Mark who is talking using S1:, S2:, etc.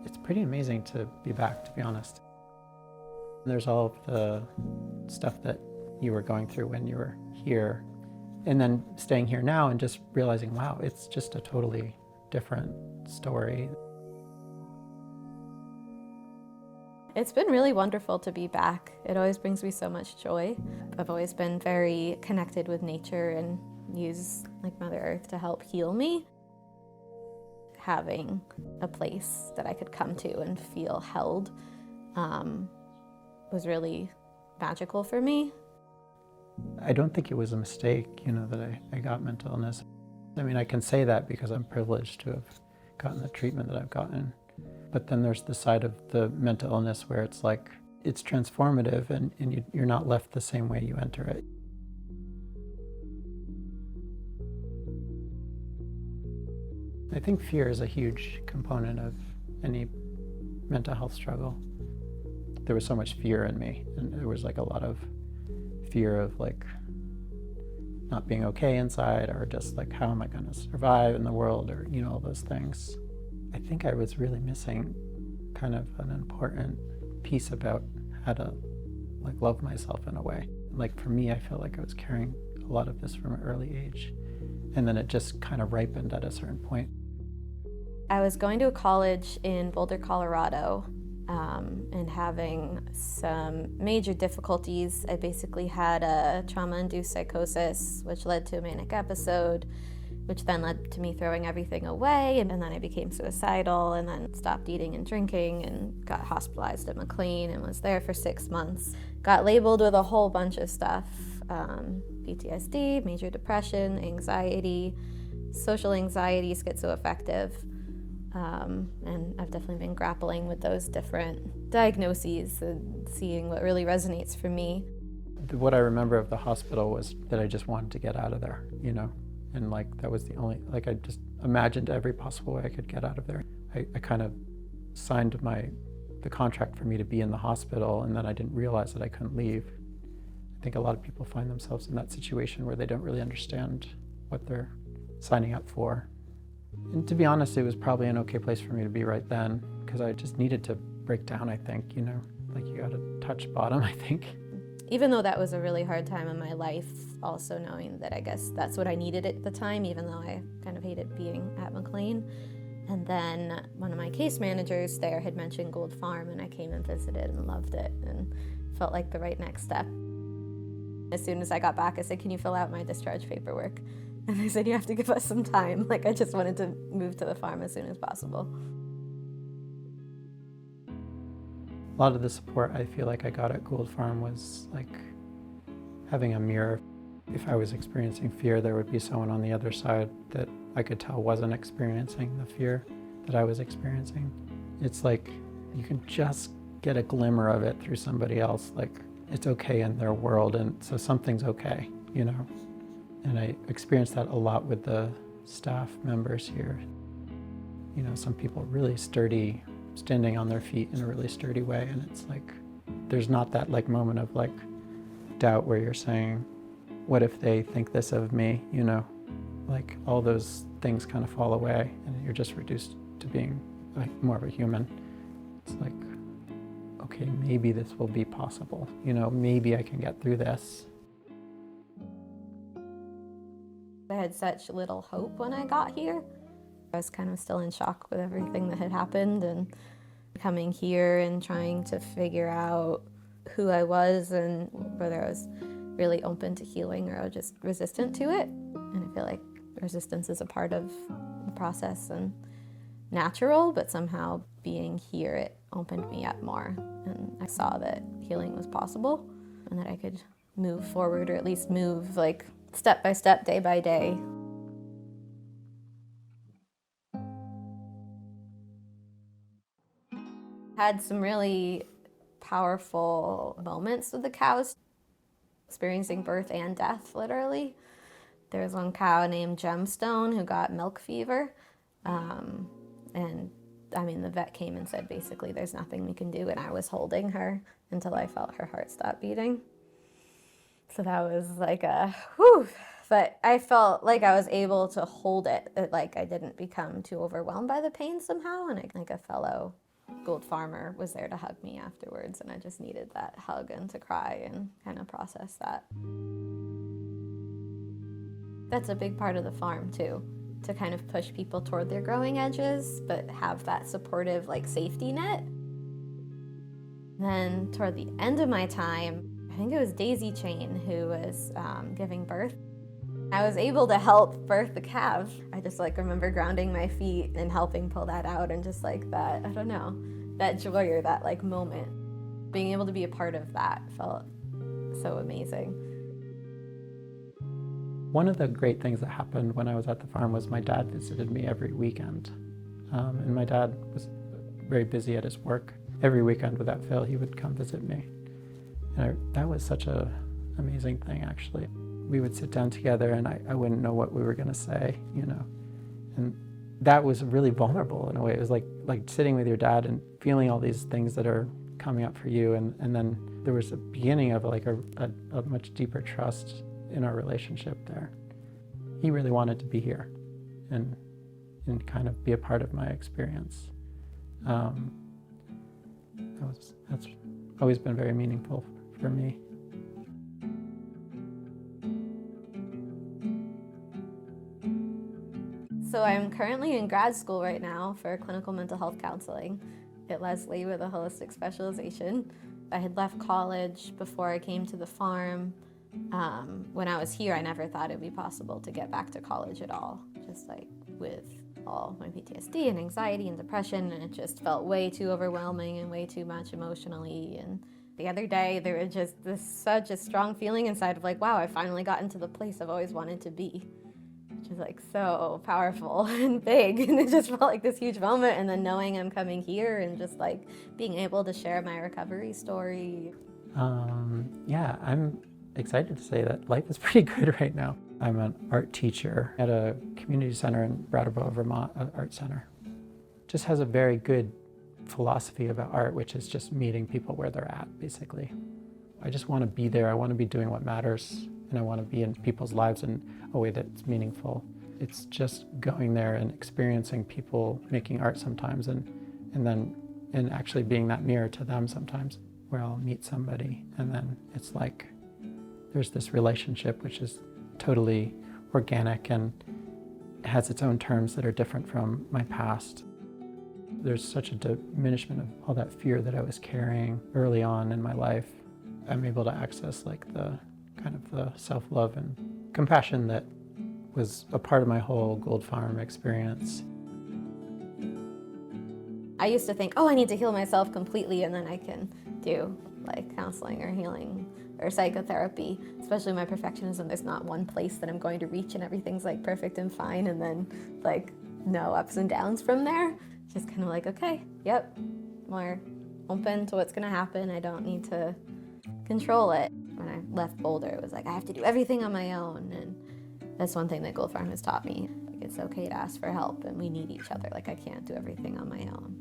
S1: It's pretty amazing to be back, to be honest. There's all of the stuff that you were going through when you were here, and then staying here now and just realizing, wow, it's just a totally different story.
S2: It's been really wonderful to be back. It always brings me so much joy. I've always been very connected with nature and use like Mother Earth to help heal me. Having a place that I could come to and feel held was really magical for me.
S1: I don't think it was a mistake, that I got mental illness. I mean, I can say that because I'm privileged to have gotten the treatment that I've gotten. But then there's the side of the mental illness where it's like, it's transformative and you're not left the same way you enter it. I think fear is a huge component of any mental health struggle. There was so much fear in me, and there was like a lot of fear of like not being okay inside, or just like, how am I going to survive in the world, or all those things. I think I was really missing kind of an important piece about how to like love myself in a way. Like for me, I felt like I was carrying a lot of this from an early age, and then it just kind of ripened at a certain point.
S2: I was going to a college in Boulder, Colorado, and having some major difficulties. I basically had a trauma-induced psychosis, which led to a manic episode, which then led to me throwing everything away, and then I became suicidal, and then stopped eating and drinking, and got hospitalized at McLean, and was there for 6 months. Got labeled with a whole bunch of stuff, PTSD, major depression, anxiety, social anxiety, schizoaffective. And I've definitely been grappling with those different diagnoses and seeing what really resonates for me.
S1: What I remember of the hospital was that I just wanted to get out of there, and like that was the only, like I just imagined every possible way I could get out of there. I kind of signed the contract for me to be in the hospital, and then I didn't realize that I couldn't leave. I think a lot of people find themselves in that situation where they don't really understand what they're signing up for. And to be honest, it was probably an okay place for me to be right then, because I just needed to break down, I think, like you gotta touch bottom, I think.
S2: Even though that was a really hard time in my life, also knowing that I guess that's what I needed at the time, even though I kind of hated being at McLean. And then one of my case managers there had mentioned Gould Farm, and I came and visited and loved it and felt like the right next step. As soon as I got back, I said, "Can you fill out my discharge paperwork?" And they said, "You have to give us some time." Like, I just wanted to move to the farm as soon as possible.
S1: A lot of the support I feel like I got at Gould Farm was like having a mirror. If I was experiencing fear, there would be someone on the other side that I could tell wasn't experiencing the fear that I was experiencing. It's like you can just get a glimmer of it through somebody else, like it's okay in their world, and so something's okay, And I experienced that a lot with the staff members here. Some people really sturdy, standing on their feet in a really sturdy way, and it's like there's not that like moment of like doubt where you're saying, what if they think this of me, Like all those things kind of fall away, and you're just reduced to being like more of a human. It's like, okay, maybe this will be possible, maybe I can get through this.
S2: I had such little hope when I got here. I was kind of still in shock with everything that had happened, and coming here and trying to figure out who I was and whether I was really open to healing or I was just resistant to it. And I feel like resistance is a part of the process and natural, but somehow being here, it opened me up more. And I saw that healing was possible and that I could move forward, or at least move like step by step, day by day. Had some really powerful moments with the cows, experiencing birth and death, literally. There was one cow named Gemstone who got milk fever. And I mean, the vet came and said, basically, there's nothing we can do. And I was holding her until I felt her heart stop beating. So that was like a whew. But I felt like I was able to hold it, like I didn't become too overwhelmed by the pain somehow. And like a fellow Gould Farmer was there to hug me afterwards, and I just needed that hug and to cry and kind of process that. That's a big part of the farm too, to kind of push people toward their growing edges, but have that supportive like safety net. Then toward the end of my time, I think it was Daisy Chain who was giving birth. I was able to help birth the calf. I just like remember grounding my feet and helping pull that out, and just like that, I don't know, that joy or that like moment. Being able to be a part of that felt so amazing.
S1: One of the great things that happened when I was at the farm was my dad visited me every weekend. And my dad was very busy at his work. Every weekend without fail, he would come visit me. And that was such an amazing thing, actually. We would sit down together and I wouldn't know what we were going to say, you know. And that was really vulnerable in a way. It was like sitting with your dad and feeling all these things that are coming up for you. And then there was a beginning of like a much deeper trust in our relationship there. He really wanted to be here and kind of be a part of my experience. That's always been very meaningful for me.
S2: So I'm currently in grad school right now for clinical mental health counseling at Leslie with a holistic specialization. I had left college before I came to the farm. When I was here, I never thought it'd be possible to get back to college at all, just like with all my PTSD and anxiety and depression, and it just felt way too overwhelming and way too much emotionally. And the other day, there was just such a strong feeling inside of like, wow, I finally gotten to the place I've always wanted to be, which is like so powerful and big. And it just felt like this huge moment. And then knowing I'm coming here and just like being able to share my recovery story.
S1: Yeah, I'm excited to say that life is pretty good right now. I'm an art teacher at a community center in Brattleboro, Vermont, an art center. Just has a very good philosophy about art, which is just meeting people where they're at, basically. I just want to be there. I want to be doing what matters, and I want to be in people's lives in a way that's meaningful. It's just going there and experiencing people making art sometimes, and actually being that mirror to them sometimes, where I'll meet somebody, and then it's like there's this relationship which is totally organic and has its own terms that are different from my past. There's such a diminishment of all that fear that I was carrying early on in my life. I'm able to access like the kind of the self-love and compassion that was a part of my whole Gould Farm experience.
S2: I used to think, oh, I need to heal myself completely and then I can do like counseling or healing or psychotherapy. Especially my perfectionism, there's not one place that I'm going to reach and everything's like perfect and fine, and then like no ups and downs from there. Just kind of like, okay, yep, more open to what's gonna happen. I don't need to control it. When I left Boulder, it was like I have to do everything on my own, and that's one thing that Gould Farm has taught me. Like, it's okay to ask for help, and we need each other. Like, I can't do everything on my own.